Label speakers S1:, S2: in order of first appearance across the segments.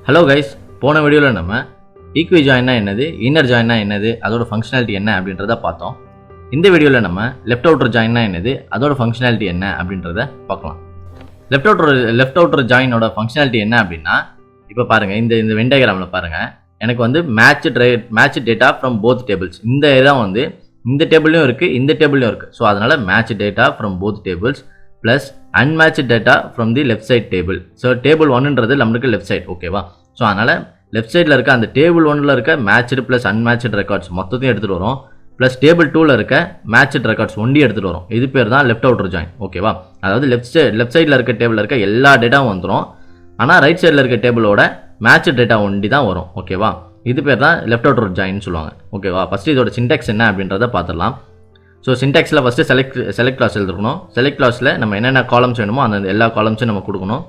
S1: Hello guys, போன வீடியோவில் நம்ம ஈக்வி ஜாயின்னா என்னது, இன்னர் ஜாயின்னா என்னது, அதோட ஃபங்க்ஷனாலிட்டி என்ன அப்படின்றத பார்த்தோம். இந்த வீடியோவில் நம்ம லெஃப்ட் அவுட்டர் ஜாயின்னா என்னது, அதோட ஃபங்க்ஷனாலிட்டி என்ன அப்படின்றத பார்க்கலாம். லெஃப்ட் அவுட்டர் ஜாயினோட ஃபங்க்ஷனாலிட்டி என்ன அப்படின்னா, இப்போ பாருங்கள், இந்த வென் டயக்ராமில் பாருங்கள், எனக்கு வந்து match data from both tables, இந்த இதான் வந்து இந்த டேபிள்லையும் இருக்குது, இந்த டேபிள்லையும் இருக்குது. ஸோ அதனால் match data from both tables plus unmatch data from the left side table. So table ஒன்றுன்றது நம்மளுக்கு லெஃப்ட் சைட், ஓகேவா? ஸோ அதனால் லெஃப்ட் சைடில் இருக்க அந்த டேபிள் ஒன்றில் இருக்க மேட்ச்டு ப்ளஸ் அன்மேட்ச்டு ரெக்கார்ட்ஸ் மொத்தத்தையும் எடுத்துகிட்டு வரும், ப்ளஸ் டேபிள் டூவில் இருக்க மேட்ச்டு ரெக்கார்ட்ஸ் ஒண்டி எடுத்துகிட்டு வரும். இது பேர் தான் லெஃப்ட் அவுட்டர் ஜாயின், ஓகேவா? அதாவது லெஃப்ட் சைடில் இருக்க டேபிளில் இருக்க எல்லா டேட்டாவும் வந்துடும், ஆனால் ரைட் சைடில் இருக்க டேபிளோட மேட்ச் டேட்டா ஒண்டி தான் வரும், ஓகேவா? இது பேர் தான் லெஃப்ட் அவுட்டர் ஜாயின் சொல்லுவாங்க, ஓகேவா? ஃபஸ்ட்டு இதோட சின்டெக்ஸ் என்ன அப்படின்றத பார்த்துடலாம். ஸோ சின்டெக்ஸில் ஃபஸ்ட்டு செலக்ட் கிளாஸ் எழுதிருக்கணும். செலக்ட் கிளாஸில் நம்ம என்னென்ன காலம்ஸ் வேணுமோ அந்த எல்லா காலம்ஸும் நம்ம கொடுக்கணும்.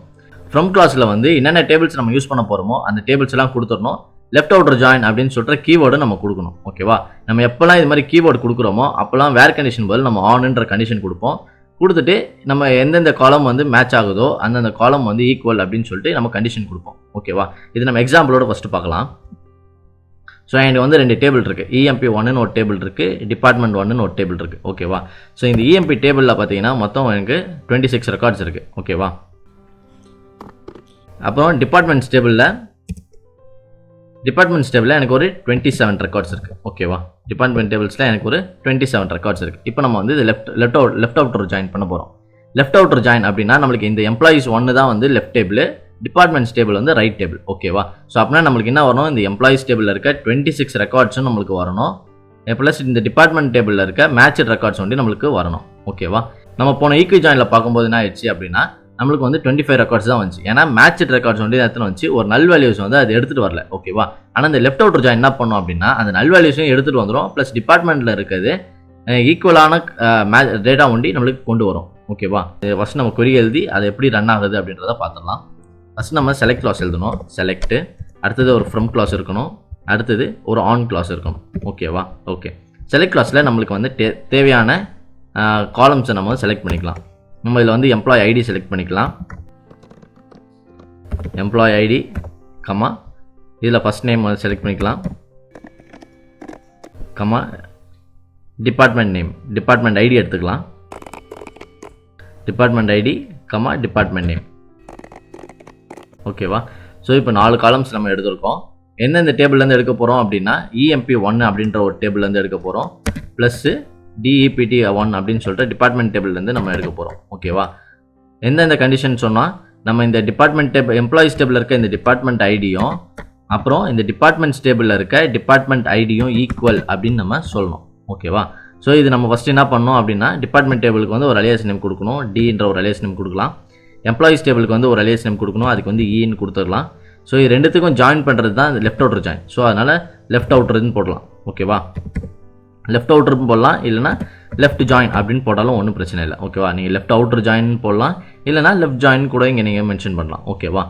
S1: ஃப்ரம் கிளாஸில் வந்து என்னென்ன டேபிள்ஸ் நம்ம யூஸ் பண்ண போகிறோமோ அந்த டேபிள்ஸ் எல்லாம் கொடுத்துடணும். லெஃப்ட் அவுட்டர் ஜாயின் அப்படின்னு சொல்கிற கீவேர்டு நம்ம கொடுக்கணும், ஓகேவா? நம்ம எப்போல்லாம் இது மாதிரி கீவேர்டு கொடுக்குறோமோ அப்போல்லாம் வேர் கண்டிஷன் பதில் நம்ம ஆன்ன்ற கண்டிஷன் கொடுப்போம். கொடுத்துட்டு நம்ம எந்தெந்த காலம் வந்து மேட்ச் ஆகுதோ அந்தந்த காலம் வந்து ஈக்குவல் அப்படின்னு சொல்லிட்டு நம்ம கண்டிஷன் கொடுப்போம், ஓகேவா? இது நம்ம எக்ஸாம்பிளோட ஃபஸ்ட்டு பார்க்கலாம். ஸோ எனக்கு வந்து 2 டேபிள் இருக்குது, இஎம்பி 1ன்னு ஒரு டேபிள் இருக்குது, டிபார்ட்மெண்ட் 1ன்னு ஒரு டேபிள் இருக்குது, ஓகேவா? ஸோ இந்த இஎம்பி டேபிளில் பார்த்தீங்கன்னா மொத்தம் எனக்கு 26 ரெக்கார்ட்ஸ் இருக்குது, ஓகேவா? அப்புறம் டிபார்ட்மெண்ட்ஸ் டேபிளில் எனக்கு ஒரு 27 ரெக்கார்ட்ஸ் இருக்குது, ஓகேவா? டிபார்ட்மெண்ட் டேபிள்ஸில் எனக்கு ஒரு 27 ரெக்கார்ட்ஸ் இருக்குது. இப்போ நம்ம வந்து இது லெஃப்ட் அவுட்டர் ஜாயின் பண்ண போகிறோம். லெஃப்ட் அவுட்டர் ஜாயின் அப்படின்னா நம்மளுக்கு இந்த எம்ப்ளாயிஸ் 1 தான் வந்து லெஃப்ட் டேபிள், டிபார்ட்மெண்ட்ஸ் டேபிள் வந்து ரைட் டேபிள், ஓகேவா? ஸோ அப்படின்னா நம்மளுக்கு என்ன வரணும், இந்த எம்ப்ளாயிஸ் டேபிளில் இருக்க 26 ரெக்கார்ட்ஸும் நம்மளுக்கு வரணும், ப்ளஸ் இந்த டிபார்ட்மெண்ட் டேபிளில் இருக்க மேட்ச் ரெக்கார்ட்ஸ் வந்து நம்மளுக்கு வரணும், ஓகேவா? நம்ம போன ஈக்வி ஜாயினில் பார்க்கும்போது என்ன ஆயிடுச்சு அப்படின்னா நம்மளுக்கு வந்து 25 ரெக்கார்ட்ஸ் தான் வந்துச்சு. ஏன்னா மேட்ச் ரெக்கார்ட்ஸ் வந்து எத்தனை வந்துச்சு, ஒரு நல் வேல்யூஸ் வந்து அது எடுத்துகிட்டு வரல, ஓகேவா? ஆனால் இந்த லெஃப்ட் அவுட்டர் ஜாயின் என்ன பண்ணோம் அப்படின்னா அந்த நல் வேல்யூஸையும் எடுத்துகிட்டு வந்துடும், ப்ளஸ் டிபார்ட்மெண்ட்டில் இருக்கிறது ஈக்குவலான டேட்டா ஒண்டி நம்மளுக்கு கொண்டு வரும், ஓகேவா? ஃபஸ்ட் நம்ம கொரி எழுதி அதை எப்படி ரன் ஆகுது அப்படின்றத பார்த்துடலாம். ஃபஸ்ட் நம்ம செலக்ட் கிளாஸ் எழுதணும், செலக்ட், அடுத்தது ஒரு ஃப்ரம் கிளாஸ் இருக்கணும், அடுத்தது ஒரு ஆன் கிளாஸ் இருக்கணும், ஓகேவா? ஓகே, செலக்ட் கிளாஸில் நம்மளுக்கு வந்து தேவையான காலம்ஸை நம்ம செலக்ட் பண்ணிக்கலாம். நம்ம இதில் வந்து எம்ப்ளாய் ஐடி செலக்ட் பண்ணிக்கலாம், எம்ப்ளாய் ஐடி கமா, இதில் ஃபஸ்ட் நேம் செலக்ட் பண்ணிக்கலாம், comma department name, department ID எடுத்துக்கலாம், department ID comma department name, ஓகேவா? ஸோ இப்போ 4 காலம்ஸ் நம்ம எடுத்துருக்கோம். எந்தெந்த டேபிள்லேருந்து எடுக்க போகிறோம் அப்படின்னா இஎம்பி 1 அப்படின்ற ஒரு டேபிள்லேருந்து எடுக்க போகிறோம், ப்ளஸ்ஸு டிஇபிடி 1 அப்படின்னு சொல்லிட்டு டிபார்ட்மெண்ட் டேபிள்லேருந்து நம்ம எடுக்க போகிறோம், ஓகேவா? எந்தெந்த கண்டிஷன் சொன்னால் நம்ம இந்த டிபார்ட்மெண்ட் எம்ப்ளாயிஸ் டேபிளில் இருக்க இந்த டிபார்ட்மெண்ட் ஐடியும் அப்புறம் இந்த டிபார்ட்மெண்ட்ஸ் டேபிளில் இருக்க டிபார்ட்மெண்ட் ஐடியும் ஈக்குவல் அப்படின்னு நம்ம சொல்லணும், ஓகேவா? ஸோ இது நம்ம ஃபஸ்ட்டு என்ன பண்ணோம் அப்படின்னா டிபார்ட்மெண்ட் டேபிளுக்கு வந்து ஒரு அலியாஸ் நேம் கொடுக்கணும், டின்ற ஒரு அலியாஸ் நேம் கொடுக்கலாம். எம்ப்ளாயிஸ் டேபிளுக்கு வந்து ஒரு அலியாஸ் நேம் கொடுக்கணும், அதுக்கு வந்து இன்னு கொடுத்துடலாம். ஸோ இது ரெண்டுத்துக்கும் ஜாயின் பண்ணுறது தான் லெஃப்ட் அவுட்டர் ஜாயின். ஸோ அதனால் லெஃப்ட் அவுட்டர்னு போடலாம், ஓகேவா? லெஃப்ட் அவுட்டர்னு போடலாம், இல்லைனா லெஃப்ட் ஜாயின் அப்படின்னு போட்டாலும் ஒன்றும் பிரச்சனை இல்லை, ஓகேவா? நீங்கள் லெஃப்ட் அவுட்டர் ஜாயின் போடலாம், இல்லைனா லெஃப்ட் ஜாயின் கூட இங்கே நீங்கள் மென்ஷன் பண்ணலாம், ஓகேவா?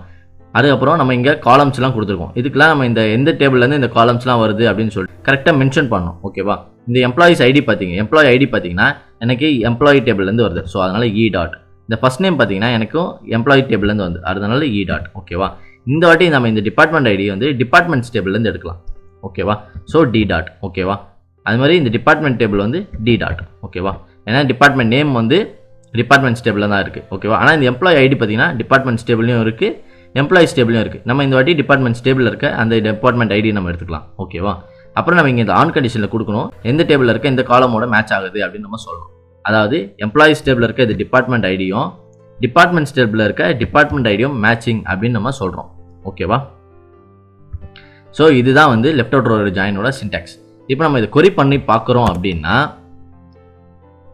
S1: அதுக்கப்புறம் நம்ம இங்கே காலம்ஸ்லாம் கொடுத்துருக்கோம். இதுக்கெலாம் நம்ம இந்த எந்த டேபிள்லேருந்து இந்த காலம்ஸ்லாம் வருது அப்படின்னு சொல்லிட்டு கரெக்டாக மென்ஷன் பண்ணணும், ஓகேவா? இந்த எம்ப்ளாயிஸ் ஐடி எம்ப்ளாயி ஐடி பார்த்தீங்கன்னா எனக்கு எம்ப்ளாயி டேபிள்லேருந்து வருது, ஸோ அதனால் இ டாட். இந்த ஃபஸ்ட் நேம் பார்த்தீங்கன்னா எனக்கும் எம்ப்ளாயி டேபிள்லேருந்து வந்து அதனால இ டாட், ஓகேவா? இந்த வாட்டி நம்ம இந்த டிபார்ட்மெண்ட் ஐடி வந்து டிபார்ட்மெண்ட்ஸ் டேபிள்லேருந்து எடுக்கலாம், ஓகேவா? ஸோ டி டாட், ஓகேவா? அது மாதிரி இந்த டிபார்ட்மெண்ட் டேபிள் வந்து டி டாட், ஓகேவா? ஏன்னா டிபார்ட்மெண்ட் நேம் வந்து டிபார்ட்மெண்ட்ஸ் டேபிளில் தான் இருக்குது, ஓகேவா? ஆனால் இந்த எம்ப்ளாயி ஐடி பார்த்தீங்கன்னா டிபார்ட்மெண்ட்ஸ் டேபிளையும் இருக்குது, எம்ப்ளாயிஸ் டேபிளையும் இருக்குது. நம்ம இந்த வாட்டி டிபார்ட்மெண்ட்ஸ் டேபிளில் இருக்க அந்த டிபார்ட்மெண்ட் ஐடி நம்ம எடுத்துக்கலாம், ஓகேவா? அப்புறம் நம்ம இங்கே இந்த ஆன் கண்டிஷனில் கொடுக்கணும், எந்த டேபிளில் இருக்க இந்த காலமோட மேட்ச் ஆகுது அப்படின்னு நம்ம சொல்லணும். அதாவது எம்ப்ளாயிஸ் டேபிளில் இருக்க இது டிபார்ட்மெண்ட் ஐடியும் டிபார்ட்மெண்ட்ஸ் டேபிளில் இருக்க டிபார்ட்மெண்ட் ஐடியும் மேட்சிங் அப்படின்னு நம்ம சொல்கிறோம், ஓகேவா? ஸோ இதுதான் வந்து லெஃப்ட் அவுட்டர் ஜாயினோட சின்டாக்ஸ். இப்போ நம்ம இதை கொரி பண்ணி பார்க்குறோம் அப்படின்னா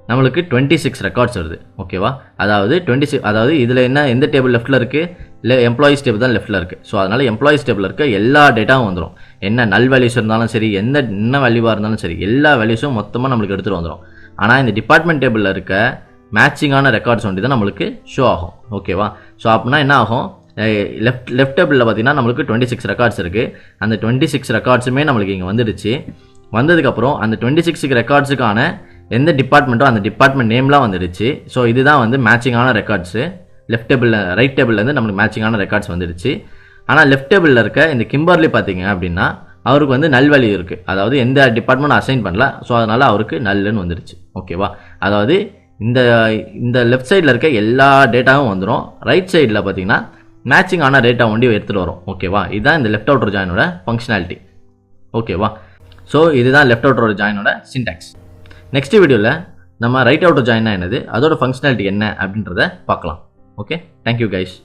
S1: நம்மளுக்கு 26 ரெக்கார்ட்ஸ் வருது, ஓகேவா? அதாவது 26, அதாவது இதில் என்ன எந்த டேபிள் லெஃப்ட்டில் இருக்குது, இல்லை எம்ப்ளாயிஸ் டேபிள் தான் லெஃப்ட்டில் இருக்குது. ஸோ அதனால் எம்ப்ளாயிஸ் டேபிளில் இருக்க எல்லா டேட்டாவும் வந்துடும். என்ன நல் வேல்யூஸ் இருந்தாலும் சரி, என்ன வேல்யூவாக இருந்தாலும் சரி, எல்லா வேல்யூஸும் மொத்தமாக நம்மளுக்கு எடுத்துகிட்டு வந்துடும். ஆனால் இந்த டிபார்ட்மெண்ட் டேபிளில் இருக்க மேட்சிங்கான ரெக்கார்ட்ஸ் வந்து தான் நம்மளுக்கு ஷோ ஆகும், ஓகேவா? ஸோ அப்படின்னா என்ன ஆகும், லெஃப்ட் டேபிளில் பார்த்தீங்கன்னா நம்மளுக்கு 26 ரெக்கார்ட்ஸ் இருக்குது. அந்த 26 ரெக்கார்ட்ஸுமே நம்மளுக்கு இங்கே வந்துடுச்சு. வந்ததுக்கப்புறம் அந்த 26 ரெக்கார்ட்ஸுக்கான எந்த டிபார்ட்மெண்ட்டோ அந்த டிபார்ட்மெண்ட் நேம்லாம் வந்துடுச்சு. ஸோ இதுதான் வந்து மேட்சிங்கான ரெக்கார்ட்ஸு. லெஃப்ட் டேபிளில் ரைட் டேபிள்லேருந்து நம்மளுக்கு மேட்சிங்கான ரெக்கார்ட்ஸ் வந்துடுச்சு. ஆனால் லெஃப்ட் டேபிளில் இருக்க இந்த கிம்பர்லி பார்த்தீங்க அப்படின்னா அவருக்கு வந்து நல் வேல்யூ இருக்குது, அதாவது எந்த டிபார்ட்மெண்ட் அசைன் பண்ணல, ஸோ அதனால் அவருக்கு நல்லுன்னு வந்துடுச்சு. ஓகேவா? அதாவது இந்த இந்த லெஃப்ட் சைடில் இருக்க எல்லா டேட்டாவும் வந்துடும், ரைட் சைடில் பார்த்தீங்கன்னா மேட்சிங் ஆன டேட்டா ஒண்டி எடுத்துகிட்டு வரும். ஓகேவா? இதுதான் இந்த லெஃப்ட் அவுட்டர் ஜாயினோட ஃபங்க்ஷனாலிட்டி. ஓகேவா? ஸோ இதுதான் லெஃப்ட் அவுட்டர் ஜாயினோட சின்டாக்ஸ். நெக்ஸ்ட் வீடியோவில் நம்ம ரைட் அவுட்டர் ஜாயின்னா என்னது, அதோட ஃபங்க்ஷனாலிட்டி என்ன அப்படின்றத பார்க்கலாம். Okay, thank you guys.